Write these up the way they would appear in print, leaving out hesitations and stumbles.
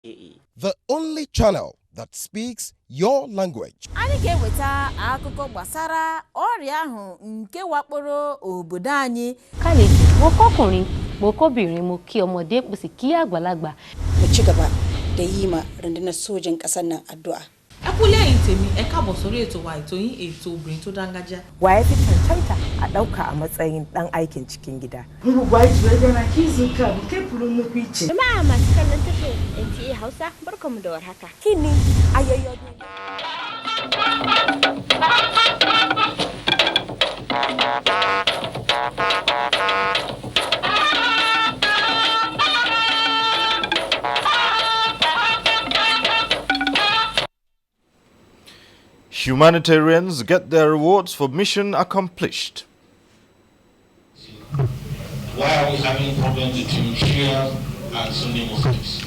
The only channel that speaks your language. Anyị ga-eweta akụkọ gbasara ọrịa ahụ nke wakporo obodo anyị. Kálejì, mo kọ́kùnrin, mo kóbìnrin, mo kí ọmọdé, mo sì kí àgbàlagbà. Mu ci gaba da yi ma rundunar sojin ƙasar nan addu'a. Ẹ kú lẹ́yìn tèmi, ẹ káàbọ̀ sórí ètò wa ètò yín ètò obìnrin tó dángájá. Wa ya fi cancanta a ɗauka a matsayin ɗan aikin cikin gida. Jama'a masu kallon tashar NTA Hausa, barkamu da warhaka. Kini ayẹyẹ ọdún. Humanitarians get their rewards for mission accomplished. Why are we having problems between Shia and Sunni Muslims?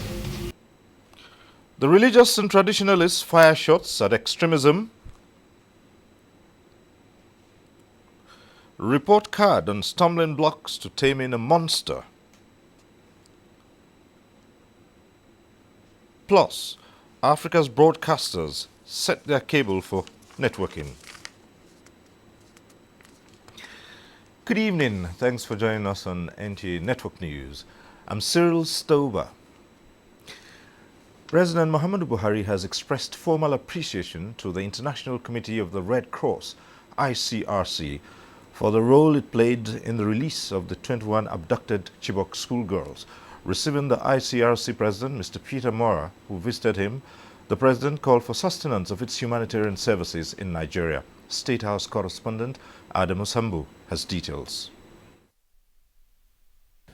The religious and traditionalists fire shots at extremism. Report card on stumbling blocks to taming a monster. Plus, Africa's broadcasters set their cable for networking. Good evening. Thanks for joining us on NTA Network News. I'm Cyril Stover. President Muhammadu Buhari has expressed formal appreciation to the International Committee of the Red Cross, ICRC, for the role it played in the release of the 21 abducted Chibok schoolgirls. Receiving the ICRC president, Mr. Peter Mora, who visited him, the president called for sustenance of its humanitarian services in Nigeria. State House correspondent Adamu Sambu has details.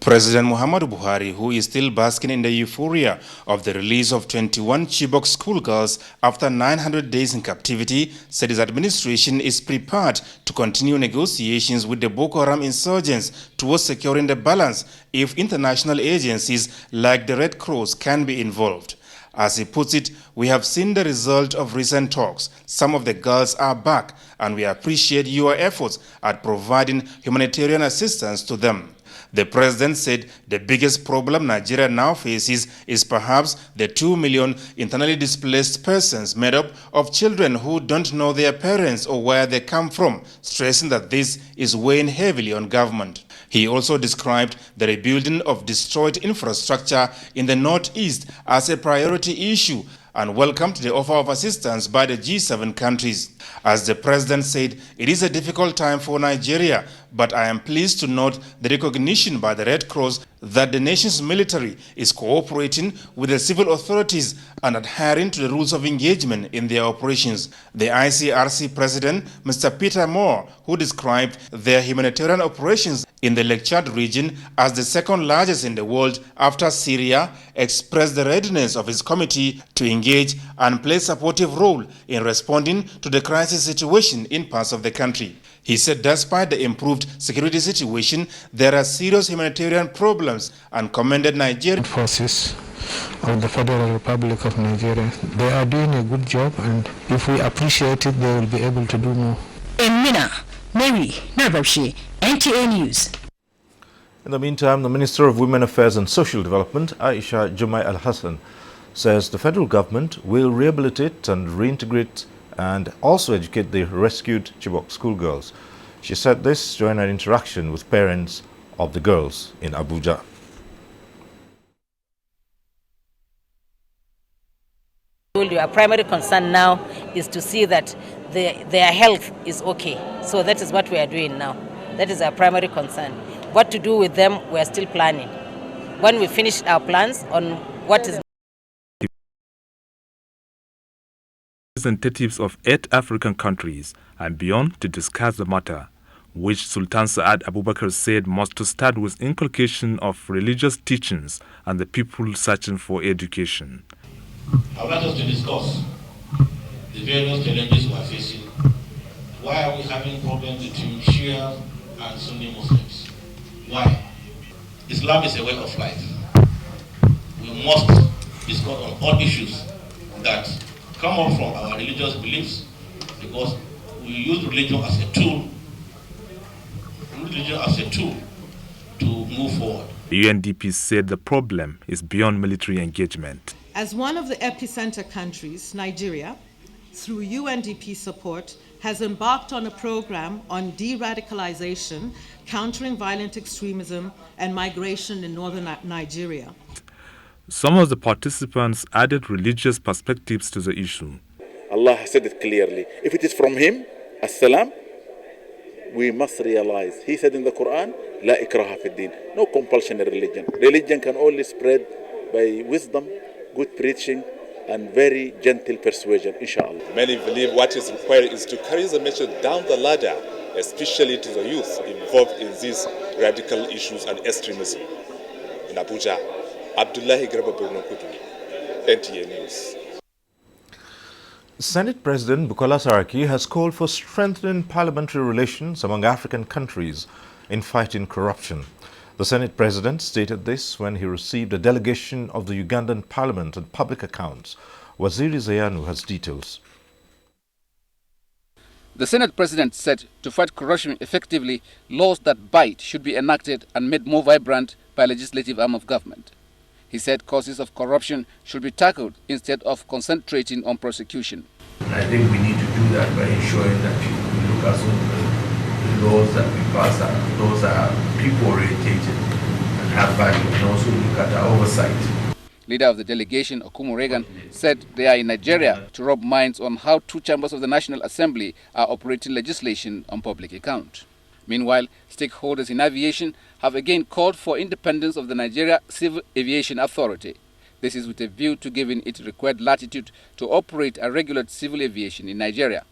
President Muhammadu Buhari, who is still basking in the euphoria of the release of 21 Chibok schoolgirls after 900 days in captivity, said his administration is prepared to continue negotiations with the Boko Haram insurgents towards securing the balance if international agencies like the Red Cross can be involved. As he puts it, we have seen the result of recent talks. Some of the girls are back, and we appreciate your efforts at providing humanitarian assistance to them. The president said the biggest problem Nigeria now faces is perhaps the 2 million internally displaced persons made up of children who don't know their parents or where they come from, stressing that this is weighing heavily on government. He also described the rebuilding of destroyed infrastructure in the northeast as a priority issue and welcomed the offer of assistance by the G7 countries. As the president said, it is a difficult time for Nigeria, but I am pleased to note the recognition by the Red Cross that the nation's military is cooperating with the civil authorities and adhering to the rules of engagement in their operations. The ICRC president, Mr. Peter Moore, who described their humanitarian operations in the Lake Chad region as the second largest in the world after Syria, expressed the readiness of his committee to engage and play a supportive role in responding to the crisis situation in parts of the country. He said despite the improved security situation, there are serious humanitarian problems and commended Nigerian forces of the Federal Republic of Nigeria. They are doing a good job, and if we appreciate it, they will be able to do more. In Mina, Mary Narbabshi, NTA News. In the meantime, the Minister of Women Affairs and Social Development, Aisha Jumai Al-Hassan, says the federal government will rehabilitate and reintegrate and also educate the rescued Chibok schoolgirls. She said this during an interaction with parents of the girls in Abuja. Our primary concern now is to see that their health is okay. So that is what we are doing now. That is our primary concern. What to do with them, we are still planning. When we finish our plans on what is representatives of 8 African countries and beyond to discuss the matter, which Sultan Saad Abubakar said must start with inculcation of religious teachings and the people searching for education. I would like us to discuss the various challenges we are facing. Why are we having problems between Shia and Sunni Muslims? Why? Islam is a way of life. We must discuss on all issues that come up from our religious beliefs, because we use religion as a tool to move forward. The UNDP said the problem is beyond military engagement. As one of the epicenter countries, Nigeria, through UNDP support, has embarked on a program on de-radicalization, countering violent extremism, and migration in northern Nigeria. Some of the participants added religious perspectives to the issue. Allah has said it clearly. If it is from Him, as-salam, we must realize. He said in the Quran, La ikraha fi din. No compulsion in religion. Religion can only spread by wisdom, good preaching, and very gentle persuasion, inshallah. Many believe what is required is to carry the message down the ladder, especially to the youth involved in these radical issues and extremism. In Abuja, Abdullahi Graba Kudu, NTA News. Senate President Bukola Saraki has called for strengthening parliamentary relations among African countries in fighting corruption. The Senate President stated this when he received a delegation of the Ugandan Parliament on Public Accounts. Waziri Zayanu has details. The Senate President said to fight corruption effectively, laws that bite should be enacted and made more vibrant by legislative arm of government. He said causes of corruption should be tackled instead of concentrating on prosecution. I think we need to do that by ensuring that we look at some of the laws that we pass and those that are people-orientated and have value, and also look at our oversight. Leader of the delegation, Okumu Reagan, said they are in Nigeria to rub minds on how two chambers of the National Assembly are operating legislation on public account. Meanwhile, stakeholders in aviation have again called for independence of the Nigeria Civil Aviation Authority. This is with a view to giving it required latitude to operate and regulate civil aviation in Nigeria.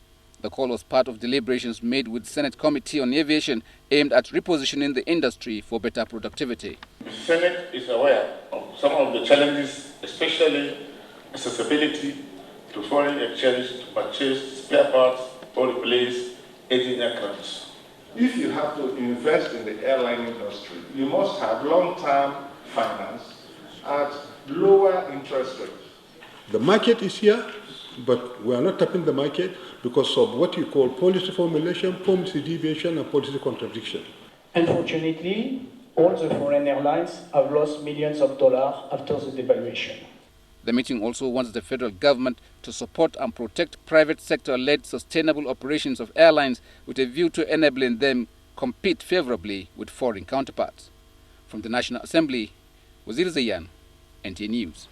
The call was part of deliberations made with Senate Committee on Aviation aimed at repositioning the industry for better productivity. The Senate is aware of some of the challenges, especially accessibility to foreign exchange to purchase spare parts or replace aging aircraft. If you have to invest in the airline industry, you must have long-term finance at lower interest rates. The market is here, but we are not tapping the market because of what you call policy formulation, policy deviation, and policy contradiction. Unfortunately, all the foreign airlines have lost millions of dollars after the devaluation. The meeting also wants the federal government to support and protect private sector-led sustainable operations of airlines with a view to enabling them compete favorably with foreign counterparts. From the National Assembly, Wazir Zayan, NTA News.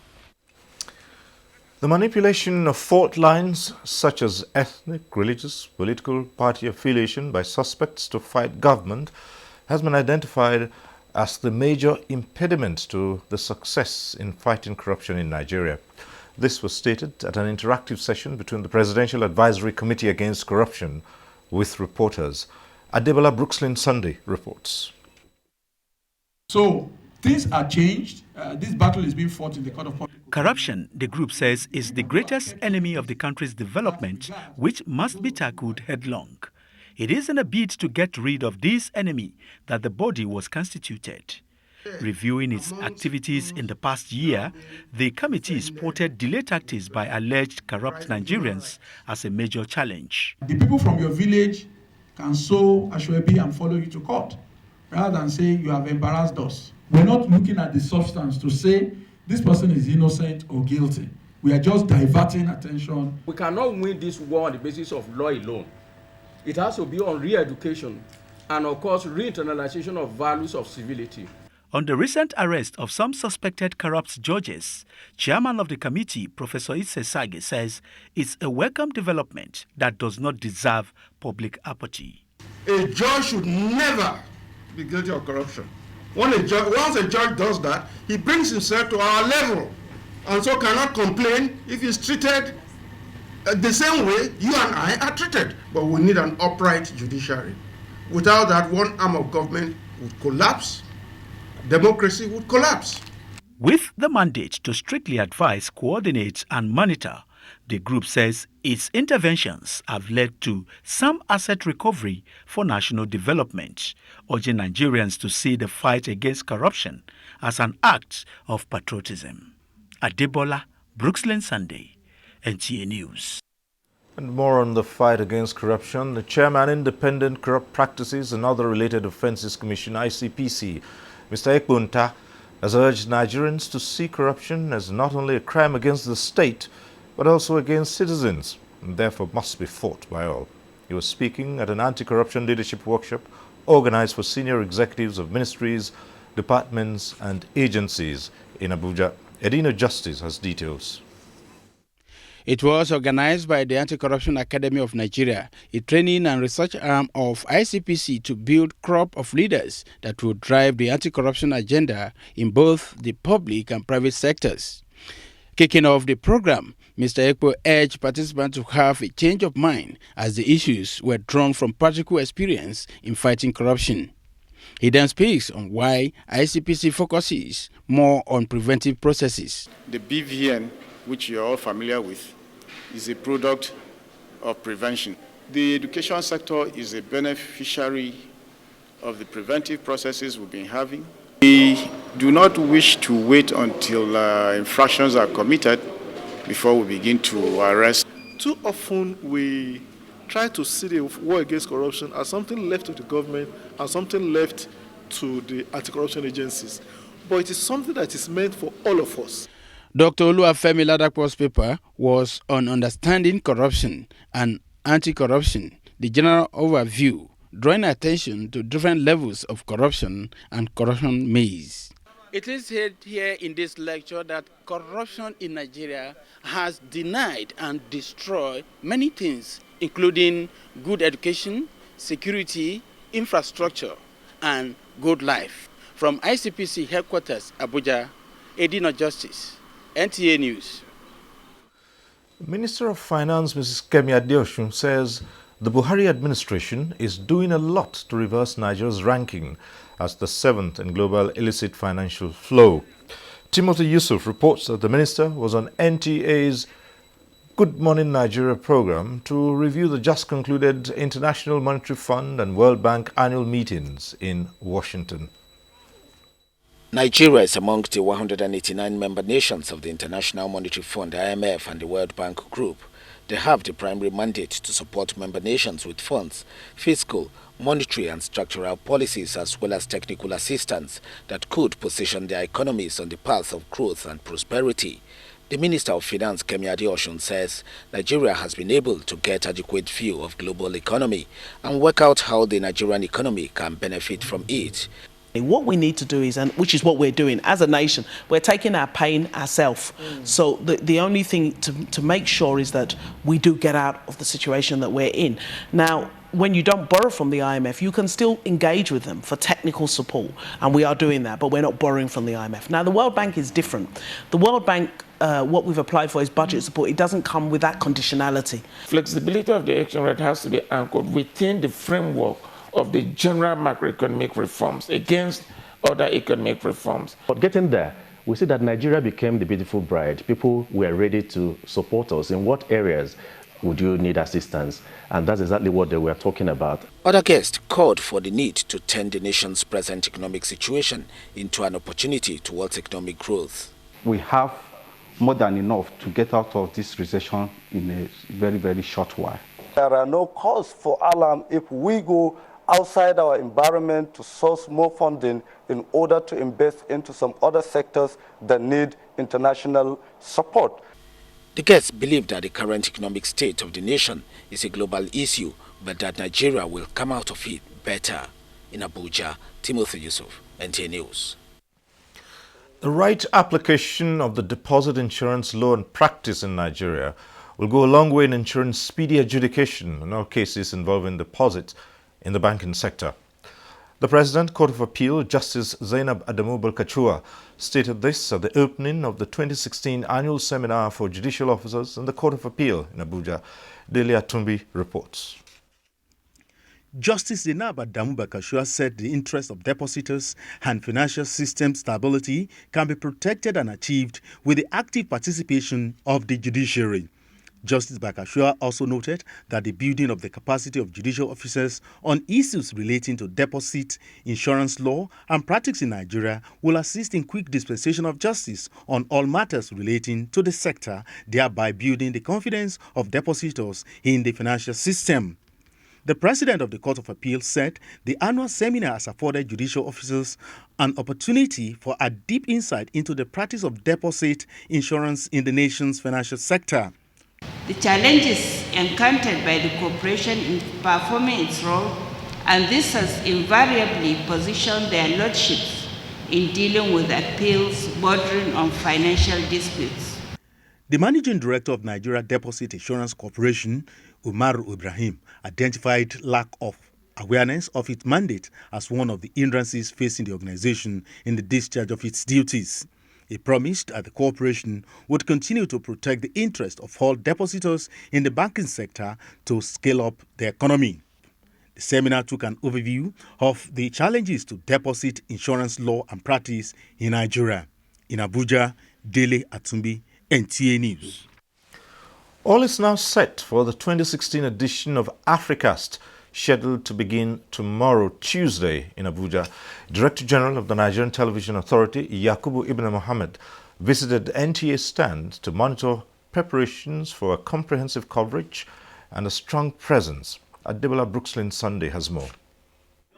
The manipulation of fault lines such as ethnic, religious, political party affiliation by suspects to fight government has been identified as the major impediment to the success in fighting corruption in Nigeria. This was stated at an interactive session between the Presidential Advisory Committee Against Corruption with reporters. Adebola Brookslyn Sunday reports. So things are changed. This battle is being fought in the court of public. Corruption, the group says, is the greatest enemy of the country's development, which must be tackled headlong. It is in a bid to get rid of this enemy that the body was constituted. Reviewing its activities in the past year, the committee spotted delayed tactics by alleged corrupt Nigerians as a major challenge. The people from your village can sow ashwebi and follow you to court, rather than say you have embarrassed us. We're not looking at the substance to say this person is innocent or guilty. We are just diverting attention. We cannot win this war on the basis of law alone. It has to be on re-education and, of course, re-internalization of values of civility. On the recent arrest of some suspected corrupt judges, chairman of the committee, Professor Isse Sage, says it's a welcome development that does not deserve public apathy. A judge should never be guilty of corruption. Once a judge does that, he brings himself to our level and so cannot complain if he's treated the same way you and I are treated. But we need an upright judiciary. Without that, one arm of government would collapse. Democracy would collapse. With the mandate to strictly advise, coordinate and monitor, the group says its interventions have led to some asset recovery for national development, urging Nigerians to see the fight against corruption as an act of patriotism. Adebola Brookslyn Sunday, NTA News. And more on the fight against corruption. The Chairman, Independent Corrupt Practices and Other Related Offences Commission, ICPC, Mr. Ekbunta, has urged Nigerians to see corruption as not only a crime against the state, but also against citizens, and therefore must be fought by all. He was speaking at an anti-corruption leadership workshop organized for senior executives of ministries, departments and agencies in Abuja. Edino Justice has details. It was organized by the Anti-Corruption Academy of Nigeria, a training and research arm of ICPC to build crop of leaders that will drive the anti-corruption agenda in both the public and private sectors. Kicking off the program, Mr. Ekpo urged participants to have a change of mind as the issues were drawn from practical experience in fighting corruption. He then speaks on why ICPC focuses more on preventive processes. The BVN, which you are all familiar with, is a product of prevention. The education sector is a beneficiary of the preventive processes we've been having. We do not wish to wait until infractions are committed before we begin to arrest. Too often we try to see the war against corruption as something left to the government and something left to the anti-corruption agencies. But it is something that is meant for all of us. Dr. Oluwafemi Ladapo's paper was on understanding corruption and anti-corruption, the general overview, drawing attention to different levels of corruption and corruption maze. It is said here in this lecture that corruption in Nigeria has denied and destroyed many things, including good education, security, infrastructure, and good life. From ICPC headquarters, Abuja, Edino Justice, NTA News. Minister of Finance Mrs. Kemi Adeosun says the Buhari administration is doing a lot to reverse Nigeria's ranking as the 7th in global illicit financial flow. Timothy Yusuf reports that the minister was on NTA's Good Morning Nigeria program to review the just concluded International Monetary Fund and World Bank annual meetings in Washington. Nigeria is among the 189 member nations of the International Monetary Fund, IMF, and the World Bank Group. They have the primary mandate to support member nations with funds, fiscal, monetary and structural policies, as well as technical assistance that could position their economies on the path of growth and prosperity. The Minister of Finance, Kemi Adeosun, says Nigeria has been able to get adequate view of global economy and work out how the Nigerian economy can benefit from it. What we need to do is, and which is what we're doing as a nation, we're taking our pain ourselves. So the only thing to make sure is that we do get out of the situation that we're in. Now, when you don't borrow from the IMF, you can still engage with them for technical support, and we are doing that, but we're not borrowing from the IMF. Now, the World Bank is different. The World Bank, what we've applied for is budget support. It doesn't come with that conditionality. Flexibility of the exchange rate has to be anchored within the framework of the general macroeconomic reforms against other economic reforms. But getting there, we see that Nigeria became the beautiful bride. People were ready to support us. In what areas would you need assistance? And that's exactly what they were talking about. Other guests called for the need to turn the nation's present economic situation into an opportunity towards economic growth. We have more than enough to get out of this recession in a very, very short while. There are no cause for alarm if we go outside our environment to source more funding in order to invest into some other sectors that need international support. The guests believe that the current economic state of the nation is a global issue, but that Nigeria will come out of it better. In Abuja, Timothy Yusuf, NTA News. The right application of the deposit insurance law and practice in Nigeria will go a long way in ensuring speedy adjudication in all cases involving deposits in the banking sector. The President, Court of Appeal, Justice Zainab Adamu Balkachua, stated this at the opening of the 2016 annual seminar for judicial officers in the Court of Appeal in Abuja. Delia Tumbi reports. Justice Zainab Adamu Balkachua said the interests of depositors and financial system stability can be protected and achieved with the active participation of the judiciary. Justice Balkachua also noted that the building of the capacity of judicial officers on issues relating to deposit, insurance law, and practice in Nigeria will assist in quick dispensation of justice on all matters relating to the sector, thereby building the confidence of depositors in the financial system. The president of the Court of Appeal said the annual seminar has afforded judicial officers an opportunity for a deep insight into the practice of deposit insurance in the nation's financial sector. The challenges encountered by the corporation in performing its role, and this has invariably positioned their lordships in dealing with appeals bordering on financial disputes. The managing director of Nigeria Deposit Insurance Corporation, Umaru Ibrahim, identified lack of awareness of its mandate as one of the hindrances facing the organization in the discharge of its duties. He promised that the corporation would continue to protect the interest of all depositors in the banking sector to scale up the economy. The seminar took an overview of the challenges to deposit insurance law and practice in Nigeria. In Abuja, Dele Atumbi, NTA News. All is now set for the 2016 edition of Africast, scheduled to begin tomorrow, Tuesday, in Abuja. Director General of the Nigerian Television Authority, Yakubu Ibn Mohammed, visited the NTA stand to monitor preparations for a comprehensive coverage and a strong presence. Adebola Brookslyn Sunday has more.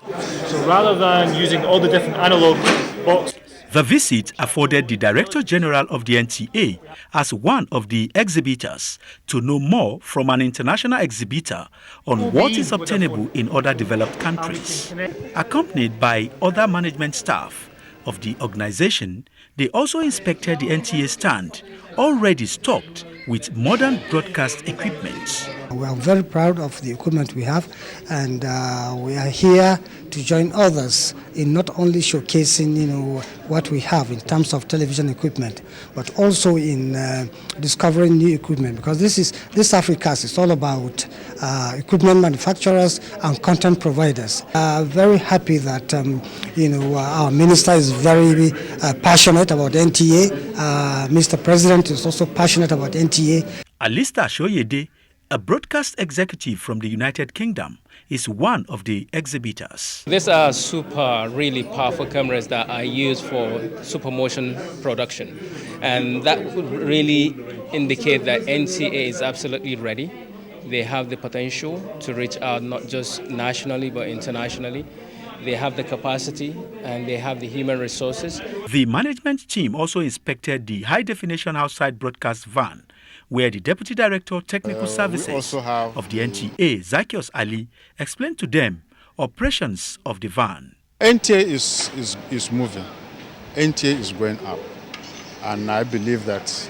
So rather than using all the different analog boxes, the visit afforded the Director General of the NTA, as one of the exhibitors, to know more from an international exhibitor on what is obtainable in other developed countries. Accompanied by other management staff of the organization, they also inspected the NTA stand, already stocked with modern broadcast equipment. We are very proud of the equipment we have, and we are here to join others in not only showcasing, what we have in terms of television equipment, but also in discovering new equipment. Because this Africast is all about equipment manufacturers and content providers. Very happy that our minister is very passionate about NTA. Mr. President is also passionate about NTA. Alista Shoyede, a broadcast executive from the United Kingdom, is one of the exhibitors. These are really powerful cameras that are used for super motion production. And that would really indicate that NTA is absolutely ready. They have the potential to reach out not just nationally but internationally. They have the capacity and they have the human resources. The management team also inspected the high-definition outside broadcast van, where the Deputy Director Technical Services of the NTA, Zakios Ali, explained to them operations of the van. NTA is moving. NTA is going up. And I believe that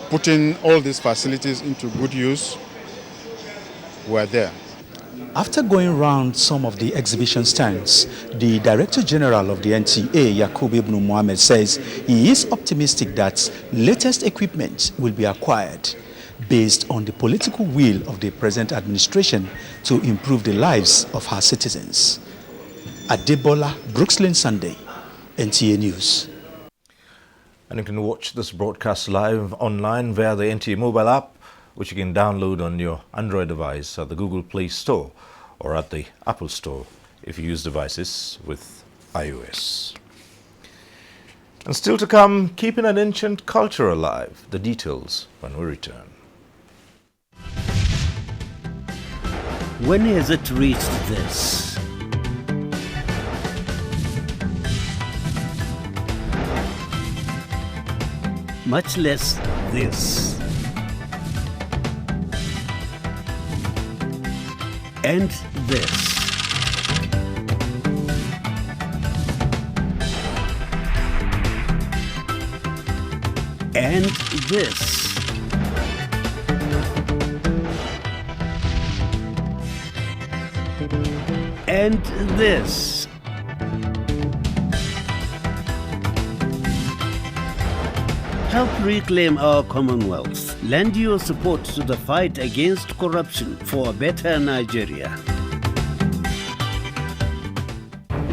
putting all these facilities into good use, we're there. After going around some of the exhibition stands, the Director General of the NTA, Yakubu Ibn Mohammed, says he is optimistic that latest equipment will be acquired based on the political will of the present administration to improve the lives of her citizens. Adebola Brookslyn Sunday, NTA News. And you can watch this broadcast live online via the NTA mobile app, which you can download on your Android device at the Google Play Store or at the Apple Store if you use devices with iOS. And still to come, keeping an ancient culture alive. The details when we return. When has it reached this? Much less this. And this. And this. And this. Help reclaim our Commonwealth. Lend your support to the fight against corruption for a better Nigeria.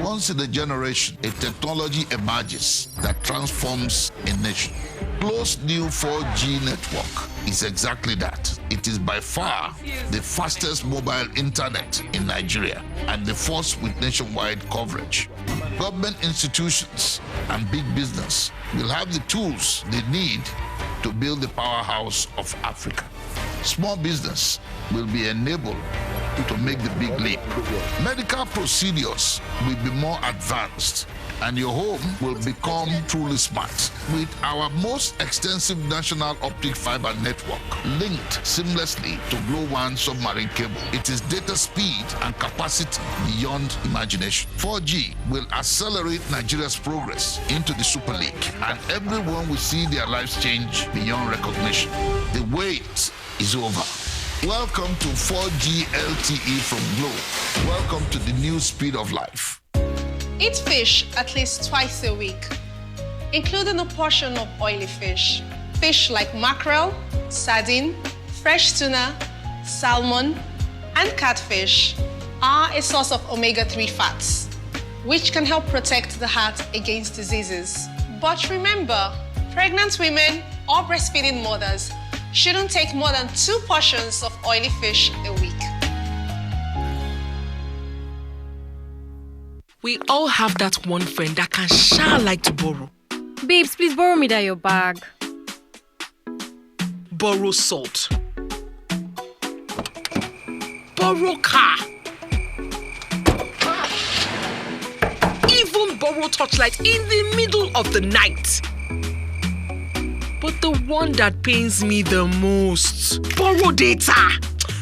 Once in a generation, a technology emerges that transforms a nation. Flo's new 4G network is exactly that. It is by far the fastest mobile internet in Nigeria and the first with nationwide coverage. Government institutions and big business will have the tools they need to build the powerhouse of Africa. Small business will be enabled to make the big leap. Medical procedures will be more advanced, and your home will become truly smart with our most extensive national optic fiber network linked seamlessly to Glo One submarine cable. It is data speed and capacity beyond imagination. 4G will accelerate Nigeria's progress into the Super League, and everyone will see their lives change beyond recognition. The wait is over. Welcome to 4G LTE from Glo. Welcome to the new speed of life. Eat fish at least twice a week, including a portion of oily fish. Fish like mackerel, sardine, fresh tuna, salmon, and catfish are a source of omega-3 fats, which can help protect the heart against diseases. But remember, pregnant women or breastfeeding mothers shouldn't take more than 2 portions of oily fish a week. We all have that one friend that can sure like to borrow. Babes, please borrow me that your bag. Borrow salt. Borrow car. Even borrow torchlight in the middle of the night. But the one that pains me the most, borrow data.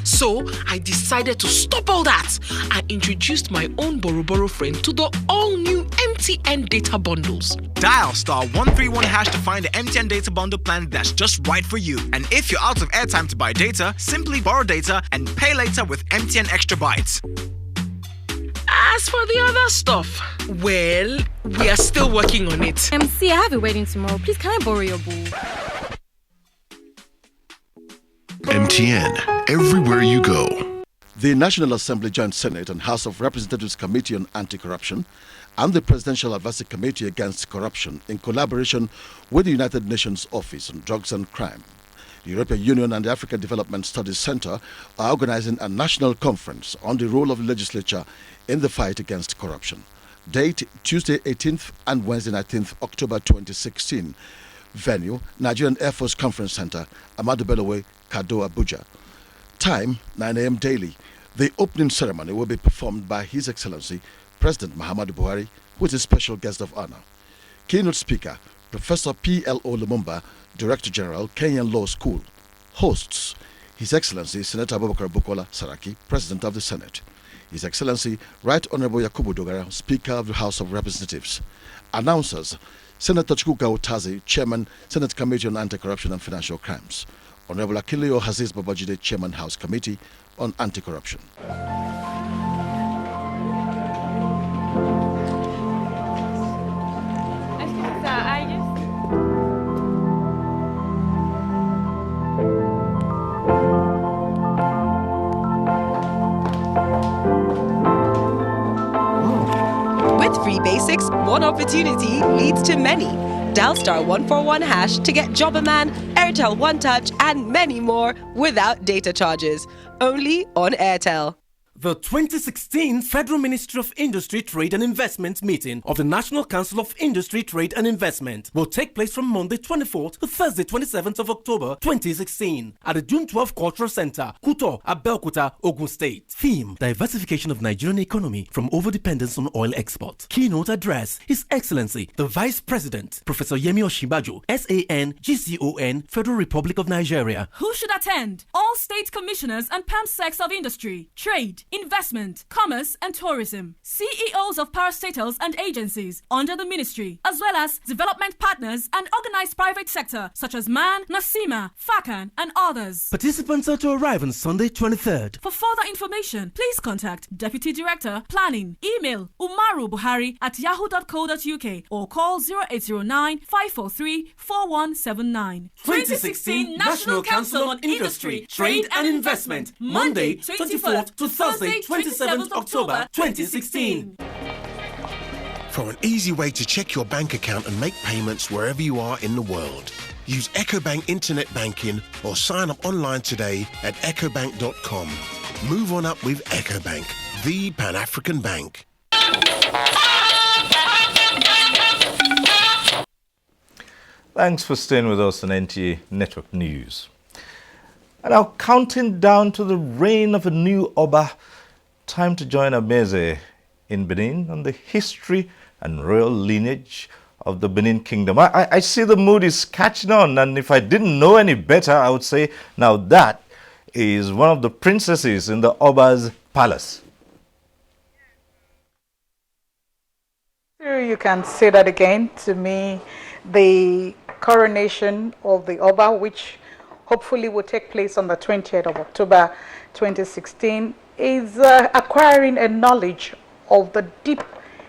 So I decided to stop all that. I introduced my own Borrow friend to the all-new MTN data bundles. Dial *131# to find the MTN data bundle plan that's just right for you. And if you're out of airtime to buy data, simply borrow data and pay later with MTN Extra Bytes. As for the other stuff, well, we are still working on it. MC, I have a wedding tomorrow. Please, can I borrow your boo? MTN, everywhere you go. The National Assembly Joint Senate and House of Representatives Committee on Anti-Corruption and the Presidential Advisory Committee Against Corruption, in collaboration with the United Nations Office on Drugs and Crime, the European Union and the African Development Studies Center are organizing a national conference on the role of the legislature in the fight against corruption. Date Tuesday 18th and Wednesday 19th October 2016. Venue Nigerian Air Force Conference Center, Ahmadu Bello Way, Kaduna, Abuja. Time 9 a.m. daily. The opening ceremony will be performed by His Excellency President Muhammadu Buhari, who is a special guest of honor. Keynote speaker Professor P.L.O. Lumumba, Director General, Kenyan Law School. Hosts His Excellency Senator Abubakar Bukola Saraki, President of the Senate. His Excellency Right Honorable Yakubu Dogara, Speaker of the House of Representatives. Announcers Senator Chukwuka Utazi, Chairman, Senate Committee on Anti-Corruption and Financial Crimes. Honorable Akilio Aziz Babajide, Chairman, House Committee on Anti-Corruption. With Free Basics, one opportunity leads to many. Dial *141# to get Jobberman, Airtel One Touch, and many more without data charges. Only on Airtel. The 2016 Federal Ministry of Industry, Trade and Investment meeting of the National Council of Industry, Trade and Investment will take place from Monday 24th to Thursday 27th of October 2016 at the June 12 Cultural Center, Kuto, Abeokuta, Ogun State. Theme: Diversification of Nigerian economy from overdependence on oil export. Keynote address: His Excellency, the Vice President, Professor Yemi Osinbajo, SAN, GCON, Federal Republic of Nigeria. Who should attend? All state commissioners and PAMSECs of industry, trade, investment, commerce, and tourism, CEOs of parastatals and agencies under the ministry, as well as development partners and organized private sector such as MAN, NASIMA, FACAN, and others. Participants are to arrive on Sunday 23rd. For further information, please contact Deputy Director, Planning, email umarubuhari@yahoo.co.uk or call 0809-543-4179. 2016 National Council on Industry, Trade and Investment, Monday 24th to Thursday 27th October 2016. For an easy way to check your bank account and make payments wherever you are in the world, use EcoBank Internet Banking or sign up online today at ecobank.com. Move on up with EcoBank, the Pan-African bank. Thanks for staying with us on NTA Network News. And now counting down to the reign of a new Oba, time to join Ameze in Benin on the history and royal lineage of the Benin Kingdom. I see the mood is catching on, and if I didn't know any better, I would say now that is one of the princesses in the Oba's palace. You can say that again. To me, the coronation of the Oba, which hopefully will take place on the 20th of October 2016, is acquiring a knowledge of the deep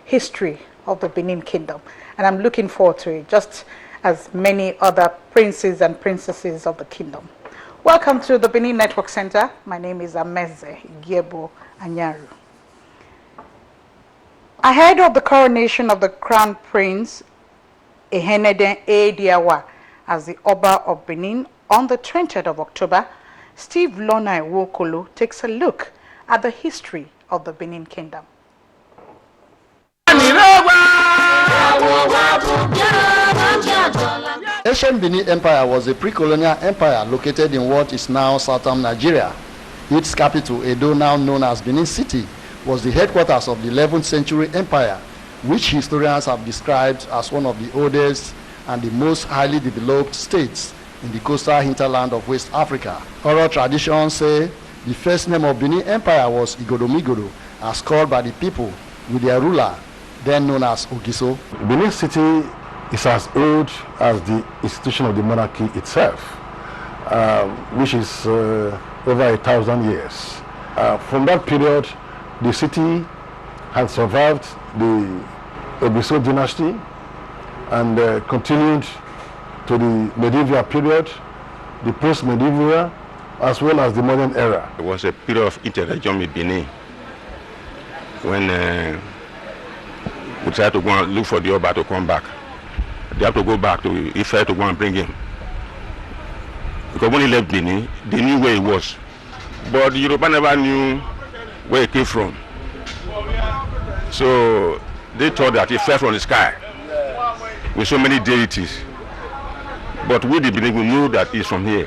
history of the Benin Kingdom. And I'm looking forward to it, just as many other princes and princesses of the kingdom. Welcome to the Benin Network Center. My name is Ameze Giebo Anyaru. Ahead of the coronation of the Crown Prince Ehenede Ediawa as the Oba of Benin on the 20th of October, Steve Lonai Wokolo takes a look at the history of the Benin Kingdom. Ancient Benin Empire was a pre-colonial empire located in what is now southern Nigeria. Its capital, Edo, now known as Benin City, was the headquarters of the 11th century empire, which historians have described as one of the oldest and the most highly developed states in the coastal hinterland of West Africa. Oral traditions say the first name of Benin Empire was Igodomigodo, as called by the people with their ruler, then known as Ogiso. Benin City is as old as the institution of the monarchy itself, which is over 1,000 years. From that period, the city had survived the Ogiso dynasty and continued to the medieval period, the post-medieval, as well as the modern era. It was a period of interregnum in Benin when we tried to go and look for the Oba to come back. They have to go back to Ife to go and bring him. Because when he left Benin, they knew where he was. But the Europeans never knew where he came from. So they thought that he fell from the sky with so many deities. But we, the Benin, we knew that he's from here.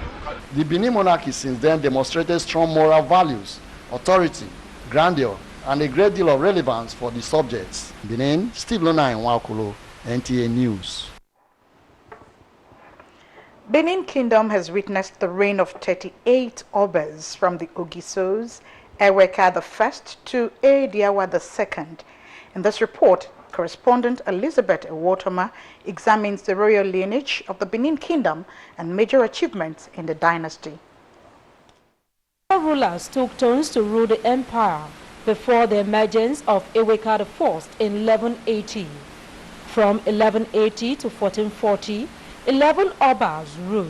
The Benin monarchy since then demonstrated strong moral values, authority, grandeur, and a great deal of relevance for the subjects. Benin, Steve Lonai Nwakolo, NTA News. Benin Kingdom has witnessed the reign of 38 Obas from the Ogisos, Eweka I to Ediawa II. In this report, correspondent Elizabeth Ewotoma examines the royal lineage of the Benin Kingdom and major achievements in the dynasty. Rulers took turns to rule the empire before the emergence of Eweka I in 1180. From 1180 to 1440, 11 Obas ruled.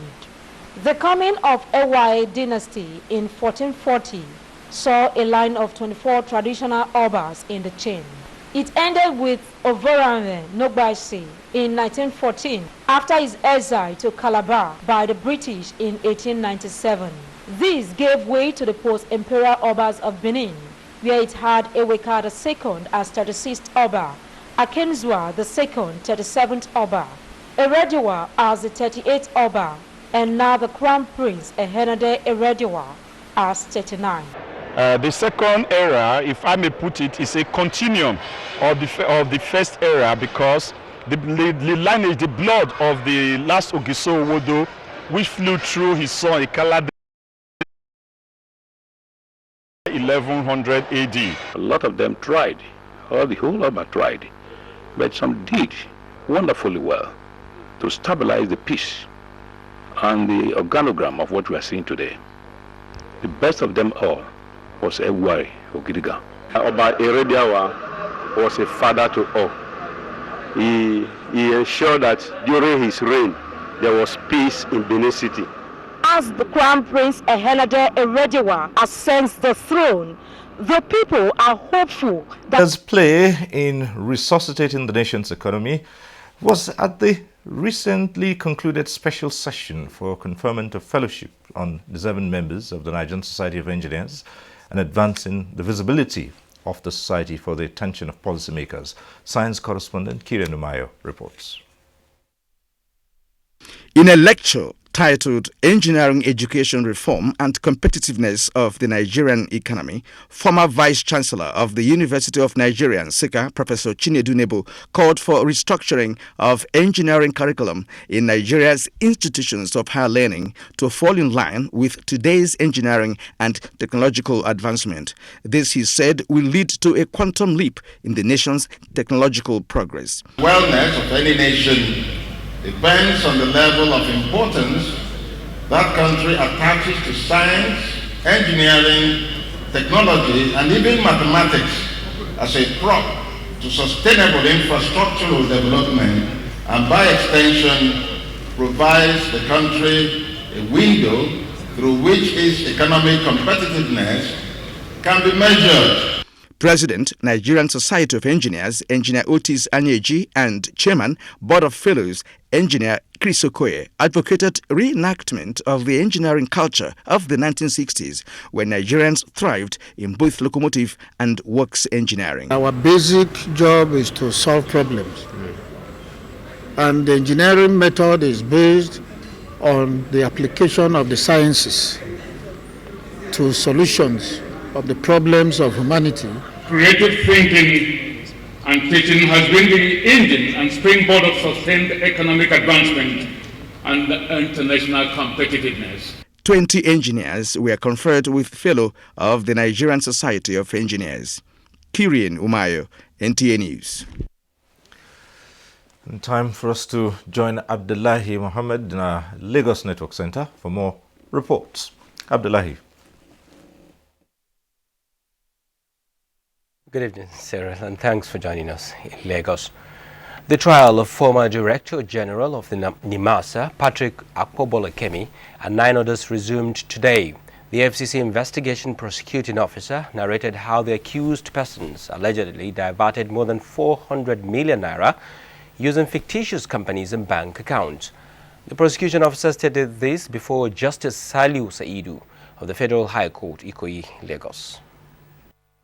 The coming of Ewa dynasty in 1440 saw a line of 24 traditional Obas in the chain. It ended with Ovorame Nogbaisi in 1914 after his exile to Calabar by the British in 1897. This gave way to the post-imperial Obas of Benin, where it had Eweka II as 36th Oba, Akenzua II 37th Oba, Erediwa as the 38th Oba, and now the Crown Prince Ehenede Erediwa as 39. The second era, if I may put it, is a continuum of the first era, because the lineage, the blood of the last Ogiso Owodo, which flew through his son Ikalade 1100 AD. A lot of them tried, or the whole Oba tried, but some did wonderfully well to stabilize the peace and the organogram of what we are seeing today. The best of them all was Ewari Ogidiga. Oba Erediawa was a father to all. He ensured that during his reign there was peace in Benin City. As the Crown Prince Ehenede Erediwa ascends the throne, the people are hopeful that His play in resuscitating the nation's economy was at the recently concluded special session for conferment of fellowship on deserving members of the Nigerian Society of Engineers and advancing the visibility of the society for the attention of policymakers. Science correspondent Kiran Umayo reports. In a lecture Titled Engineering Education Reform and Competitiveness of the Nigerian Economy, former Vice Chancellor of the University of Nigeria, Nsukka, Professor Chinedu Nebo, called for restructuring of engineering curriculum in Nigeria's institutions of higher learning to fall in line with today's engineering and technological advancement. This, he said, will lead to a quantum leap in the nation's technological progress. Wellness of any nation depends on the level of importance that country attaches to science, engineering, technology, and even mathematics as a prop to sustainable infrastructural development, and by extension provides the country a window through which its economic competitiveness can be measured. President, Nigerian Society of Engineers, Engineer Otis Anyeji, and Chairman, Board of Fellows, Engineer Chris Okoye, advocated reenactment of the engineering culture of the 1960s, when Nigerians thrived in both locomotive and works engineering. Our basic job is to solve problems. And the engineering method is based on the application of the sciences to solutions of the problems of humanity. Creative thinking and teaching has been the engine and springboard of sustained economic advancement and international competitiveness. 20 engineers were conferred with Fellow of the Nigerian Society of Engineers. Kirian Umayo, NTA News. And time for us to join Abdullahi Mohammed in our Lagos Network Center for more reports. Abdullahi. Good evening, Cyril, and thanks for joining us in Lagos. The trial of former Director General of the NIMASA, Patrick Akpobolakemi, and 9 others resumed today. The FCC investigation prosecuting officer narrated how the accused persons allegedly diverted more than 400 million naira using fictitious companies and bank accounts. The prosecution officer stated this before Justice Saliu Saidu of the Federal High Court, Ikoyi, Lagos.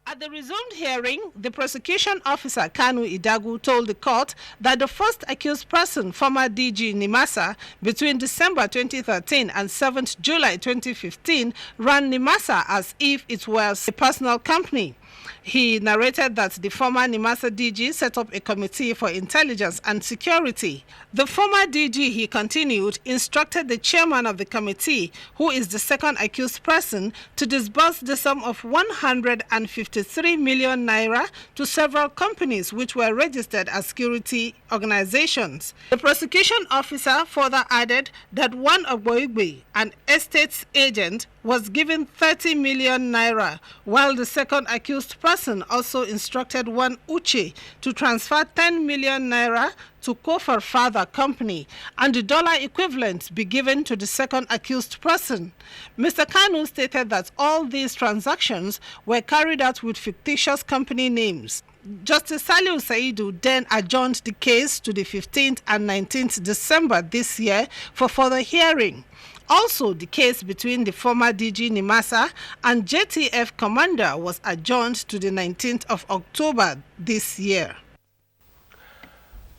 At the resumed hearing, the prosecution officer Kanu Idagu told the court that the first accused person, former DG NIMASA, between December 2013 and 7th July 2015, ran NIMASA as if it was a personal company. He narrated that the former NIMASA DG set up a committee for intelligence and security. The former DG, he continued, instructed the chairman of the committee, who is the second accused person, to disburse the sum of 153 million naira to several companies which were registered as security organizations. The prosecution officer further added that one Ogboigbe, an estates agent, was given 30 million naira, while the second accused person also instructed one Uche to transfer 10 million naira to Kofar Father Company, and the dollar equivalent be given to the second accused person. Mr. Kanu stated that all these transactions were carried out with fictitious company names. Justice Saliu Saidu then adjourned the case to the 15th and 19th December this year for further hearing. Also, the case between the former DG NIMASA and JTF commander was adjourned to the 19th of October this year.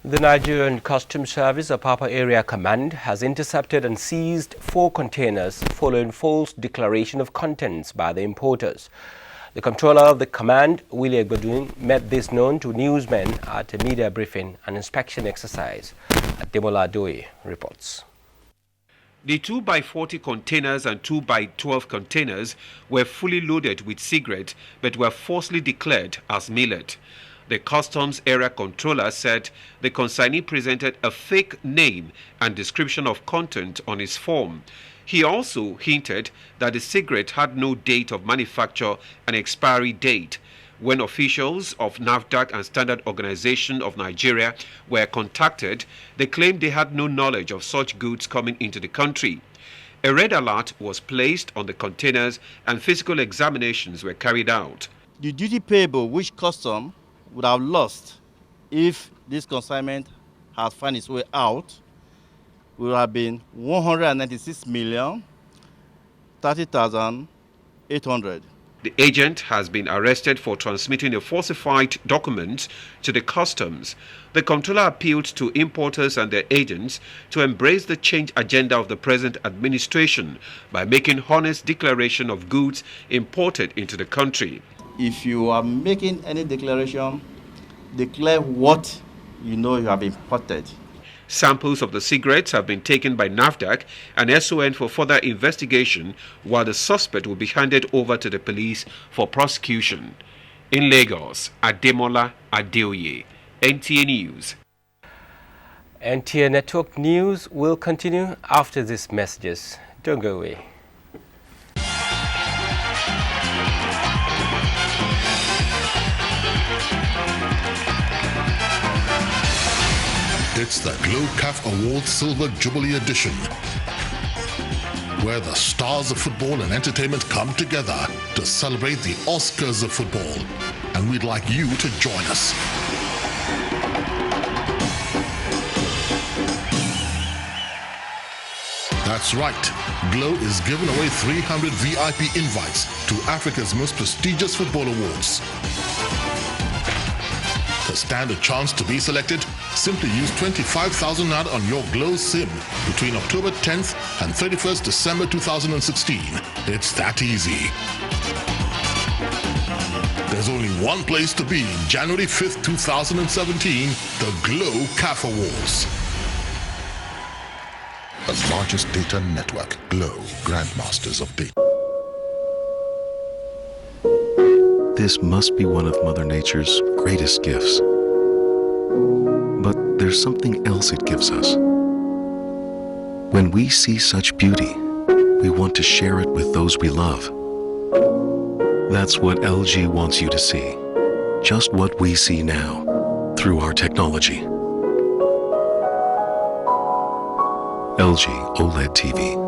The Nigerian Customs Service Apapa Area Command has intercepted and seized 4 containers following false declaration of contents by the importers. The controller of the command, Willie Godwin, made this known to newsmen at a media briefing and inspection exercise. Demola Doe reports. The 2x40 containers and 2x12 containers were fully loaded with cigarettes but were falsely declared as millet. The customs area controller said the consignee presented a fake name and description of content on his form. He also hinted that the cigarette had no date of manufacture and expiry date. When officials of NAFDAC and Standard Organization of Nigeria were contacted, they claimed they had no knowledge of such goods coming into the country. A red alert was placed on the containers and physical examinations were carried out. The duty payable which custom would have lost if this consignment had found its way out would have been 196,030,800. The agent has been arrested for transmitting a falsified document to the customs. The comptroller appealed to importers and their agents to embrace the change agenda of the present administration by making honest declaration of goods imported into the country. If you are making any declaration, declare what you know you have imported. Samples of the cigarettes have been taken by NAFDAC and SON for further investigation, while the suspect will be handed over to the police for prosecution. In Lagos, Ademola Adeoye, NTA News. NTA Network News will continue after these messages. Don't go away. It's the Glow CAF Awards Silver Jubilee Edition, where the stars of football and entertainment come together to celebrate the Oscars of football. And we'd like you to join us. That's right. Glow is giving away 300 VIP invites to Africa's most prestigious football awards. To stand a chance to be selected, simply use 25,000 Naira on your Glow SIM between October 10th and 31st December 2016. It's that easy. There's only one place to be, January 5th, 2017, the Glow CAF Awards. The largest data network, Glow, Grandmasters of Data. This must be one of Mother Nature's greatest gifts. But there's something else it gives us. When we see such beauty, we want to share it with those we love. That's what LG wants you to see. Just what we see now, through our technology. LG OLED TV.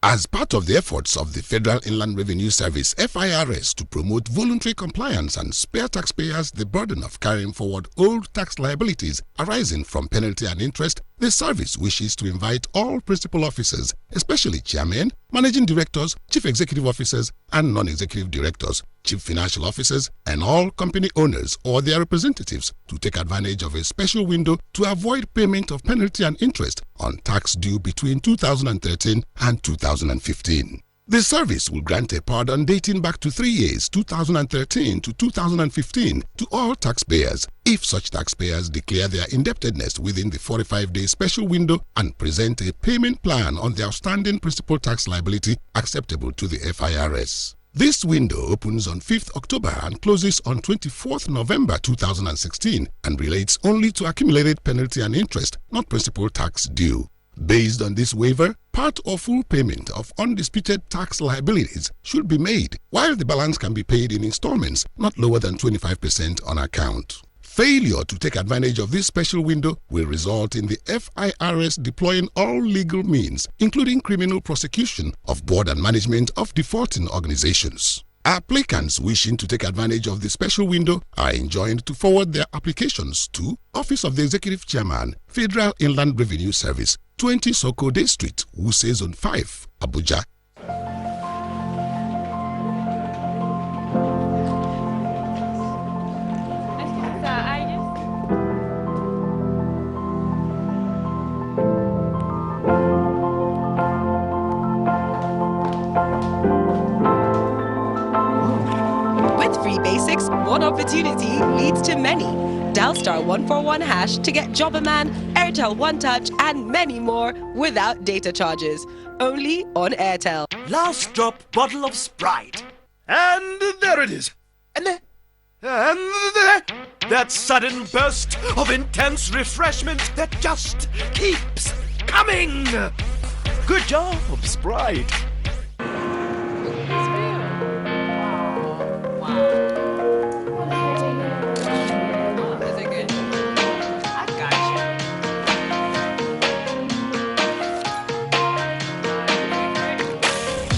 As part of the efforts of the Federal Inland Revenue Service, FIRS, to promote voluntary compliance and spare taxpayers the burden of carrying forward old tax liabilities arising from penalty and interest, the service wishes to invite all principal officers, especially chairmen, managing directors, chief executive officers, and non-executive directors, chief financial officers, and all company owners or their representatives to take advantage of a special window to avoid payment of penalty and interest on tax due between 2013 and 2015. The service will grant a pardon dating back to 3 years, 2013 to 2015, to all taxpayers if such taxpayers declare their indebtedness within the 45-day special window and present a payment plan on the outstanding principal tax liability acceptable to the FIRS. This window opens on 5th October and closes on 24th November 2016 and relates only to accumulated penalty and interest, not principal tax due. Based on this waiver, part or full payment of undisputed tax liabilities should be made, while the balance can be paid in installments not lower than 25% on account. Failure to take advantage of this special window will result in the FIRS deploying all legal means, including criminal prosecution of board and management of defaulting organizations. Applicants wishing to take advantage of the special window are enjoined to forward their applications to Office of the Executive Chairman, Federal Inland Revenue Service, 20 Sokode Street, Wuse Zone 5, Abuja. Basics, one opportunity leads to many. Dial *141# to get Jobberman, Airtel One Touch, and many more without data charges. Only on Airtel. Last drop bottle of Sprite. And there it is. And there. That sudden burst of intense refreshment that just keeps coming. Good job, Sprite.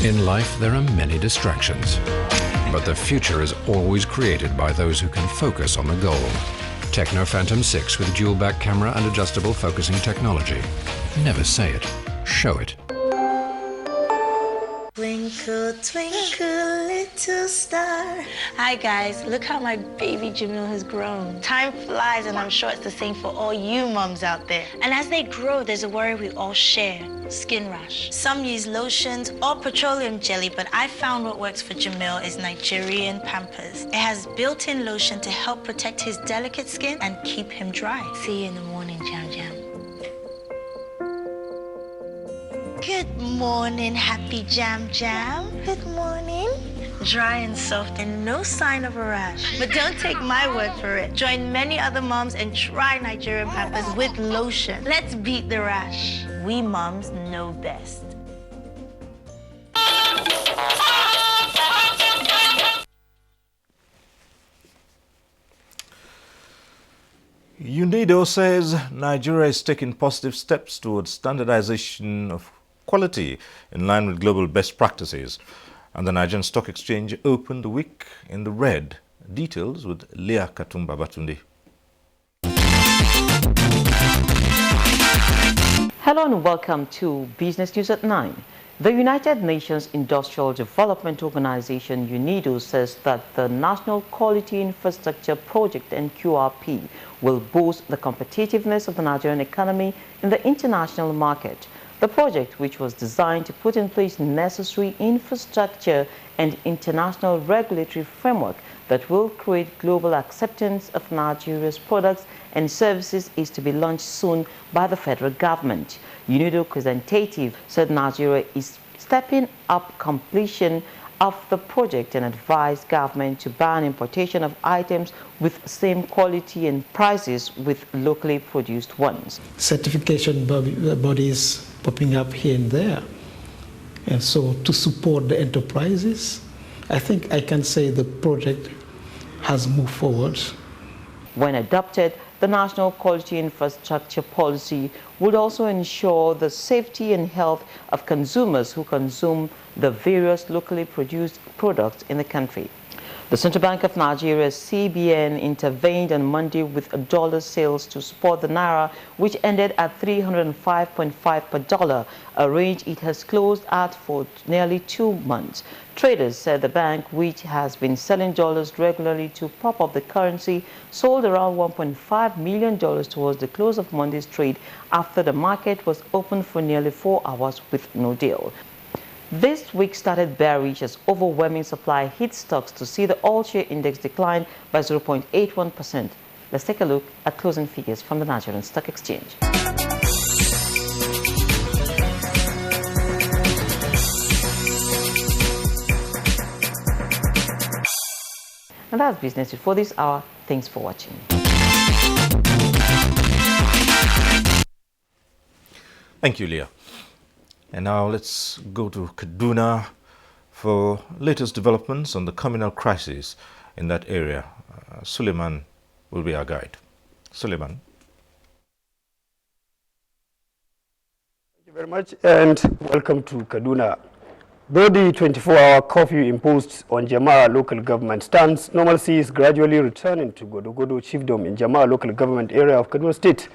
In life, there are many distractions, but the future is always created by those who can focus on the goal. Techno Phantom 6 with dual back camera and adjustable focusing technology. Never say it, show it. Twinkle, twinkle, little star. Hi guys, look how my baby Jamil has grown. Time flies and I'm sure it's the same for all you moms out there. And as they grow, there's a worry we all share, skin rash. Some use lotions or petroleum jelly, but I found what works for Jamil is Nigerian Pampers. It has built-in lotion to help protect his delicate skin and keep him dry. See you in the morning, Jam Jam. Good morning, happy Jam Jam. Good morning. Dry and soft and no sign of a rash. But don't take my word for it. Join many other moms and try Nigerian Pampers with lotion. Let's beat the rash. We moms know best. UNIDO says Nigeria is taking positive steps towards standardization of quality in line with global best practices. And the Nigerian Stock Exchange opened the week in the red. Details with Leah Katumba Batunde. Hello and welcome to Business News at 9. The United Nations Industrial Development Organization UNIDO says that the National Quality Infrastructure Project (NQRP) will boost the competitiveness of the Nigerian economy in the international market. The project, which was designed to put in place necessary infrastructure and international regulatory framework that will create global acceptance of Nigeria's products and services, is to be launched soon by the federal government. UNIDO representative said Nigeria is stepping up completion of the project and advised government to ban importation of items with same quality and prices with locally produced ones. Certification bodies popping up here and there. And so to support the enterprises, I think I can say the project has moved forward. When adopted, the National Quality Infrastructure Policy would also ensure the safety and health of consumers who consume the various locally produced products in the country. The Central Bank of Nigeria, CBN, intervened on Monday with dollar sales to support the naira, which ended at 305.5 per dollar, a range it has closed at for nearly 2 months. Traders said the bank, which has been selling dollars regularly to prop up the currency, sold around $1.5 million towards the close of Monday's trade after the market was open for nearly 4 hours with no deal. This week started bearish as overwhelming supply hit stocks to see the all-share index decline by 0.81%. Let's take a look at closing figures from the Nigerian Stock Exchange. And that's business for this hour. Thanks for watching. Thank you, Leah. And now let's go to Kaduna for latest developments on the communal crisis in that area. Suleiman will be our guide. Suleiman. Thank you very much and welcome to Kaduna. Though the 24-hour curfew imposed on Jamara local government stands, normalcy is gradually returning to Godogodo Chiefdom in Jamara local government area of Kaduna State,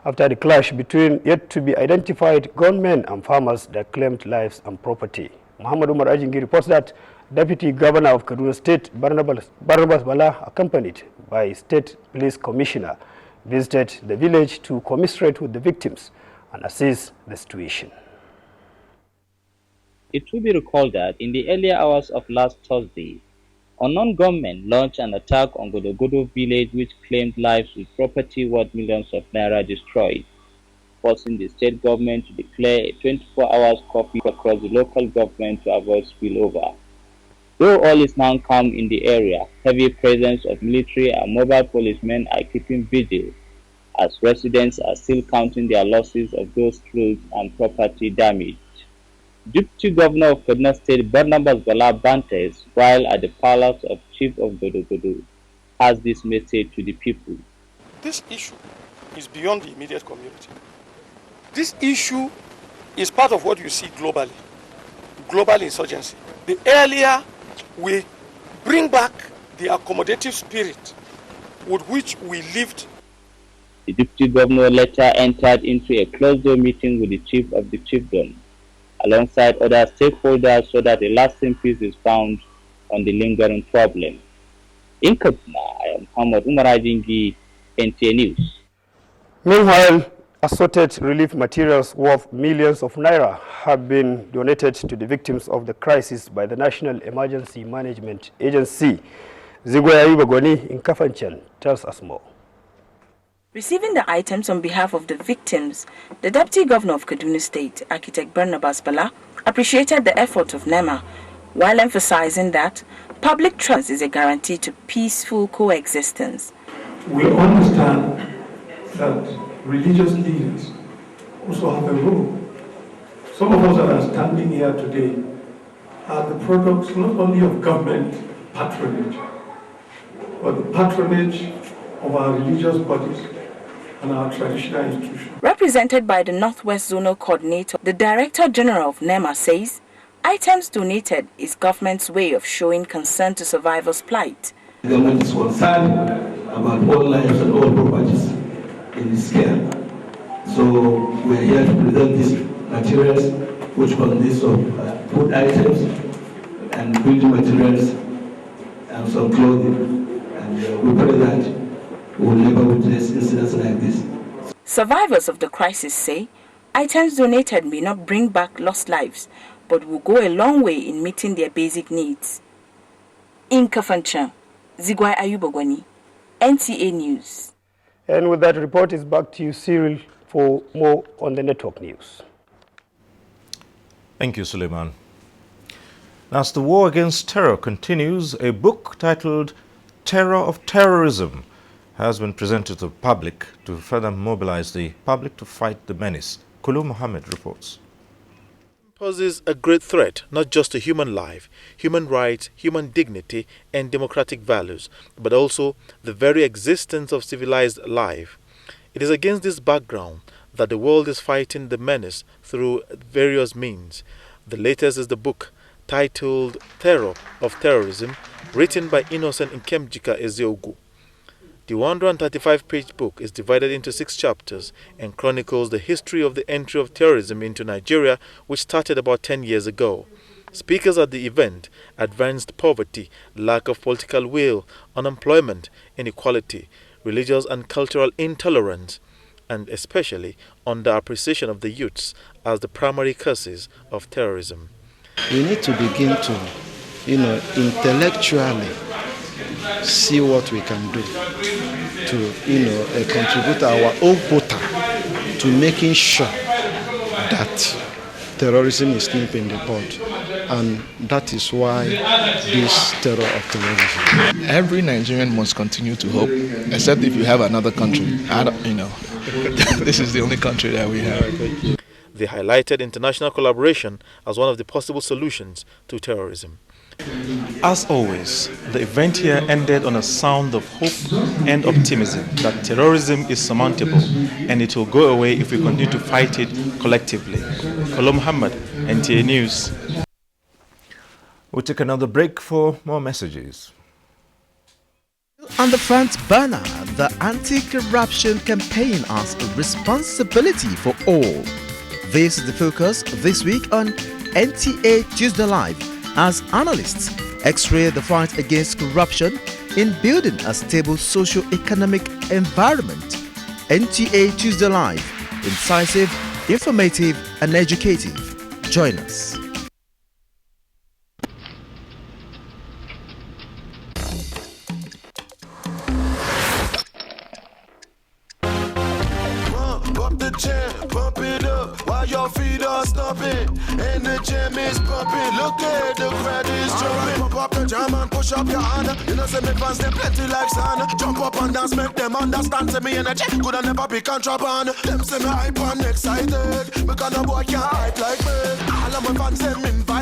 after the clash between yet-to-be-identified gunmen and farmers that claimed lives and property. Muhammad Umar Ajingi reports that Deputy Governor of Kaduna State, Barnabas Bala, accompanied by State Police Commissioner, visited the village to commiserate with the victims and assess the situation. It will be recalled that in the earlier hours of last Thursday, unknown gunmen launched an attack on Godogodo village which claimed lives with property worth millions of naira destroyed, forcing the state government to declare a 24-hour curfew across the local government to avoid spillover. Though all is now calm in the area, heavy presence of military and mobile policemen are keeping vigil, as residents are still counting their losses of those killed and property damaged. Deputy Governor of Kaduna State, Barnabas Bala Bantes, while at the palace of Chief of Godogodo, has this message to the people. This issue is beyond the immediate community. This issue is part of what you see globally, global insurgency. The earlier we bring back the accommodative spirit with which we lived. The Deputy Governor later entered into a closed-door meeting with the Chief of the Chiefdom, alongside other stakeholders so that a lasting peace is found on the lingering problem. In Kaduna, I am Muhammad Umar Ajingi, NTA News. Meanwhile, assorted relief materials worth millions of naira have been donated to the victims of the crisis by the National Emergency Management Agency. Zigwaya Ibagoni in Kafanchan tells us more. Receiving the items on behalf of the victims, the Deputy Governor of Kaduna State, Architect Barnabas Bala, appreciated the effort of NEMA, while emphasizing that public trust is a guarantee to peaceful coexistence. We understand that religious leaders also have a role. Some of us that are standing here today are the products not only of government patronage, but the patronage of our religious bodies and our traditional institutions. Represented by the Northwest Zonal Coordinator, the Director General of NEMA says, items donated is government's way of showing concern to survivors' plight. The government is concerned about all lives and all properties in this care. So we are here to present these materials, which consist of food items and building materials and some clothing. And we pray that we will never witness incidents like this. Survivors of the crisis say items donated may not bring back lost lives, but will go a long way in meeting their basic needs. In Kafanchan, Zigwai Ayubogwani, NTA News. And with that report, it's back to you, Cyril, for more on the network news. Thank you, Suleiman. As the war against terror continues, a book titled Terror of Terrorism has been presented to the public to further mobilize the public to fight the menace. Kulu Mohammed reports. Poses a great threat not just to human life, human rights, human dignity and democratic values, but also the very existence of civilized life. It is against this background that the world is fighting the menace through various means. The latest is the book titled Terror of Terrorism, written by Innocent Nkemjika Eziogu. The 135-page book is divided into 6 chapters and chronicles the history of the entry of terrorism into Nigeria, which started about 10 years ago. Speakers at the event advanced poverty, lack of political will, unemployment, inequality, religious and cultural intolerance, and especially under-appreciation of the youths as the primary causes of terrorism. We need to begin to, intellectually see what we can do to, contribute our own quota to making sure that terrorism is nipped in the bud. And that is why this terror of terrorism. Every Nigerian must continue to hope, except if you have another country. This is the only country that we have. They highlighted international collaboration as one of the possible solutions to terrorism. As always, the event here ended on a sound of hope and optimism that terrorism is surmountable and it will go away if we continue to fight it collectively. Kolo Muhammad, NTA News. We'll take another break for more messages. On the front burner, the anti-corruption campaign as a responsibility for all. This is the focus this week on NTA Tuesday Live, as analysts x-ray the fight against corruption in building a stable socio-economic environment. NTA Tuesday Live, incisive, informative and educative. Join us. Your feet are stomping, and the gym is pumping. Look at the crowd is jumping. Pump up your jam and push up your hand. You know, say me fans, they plenty like sun. Jump up and dance, make them understand. Say me energy could have never be contraband. Them say me hype and excited, because no boy can hype like me. All of my fans, them invite.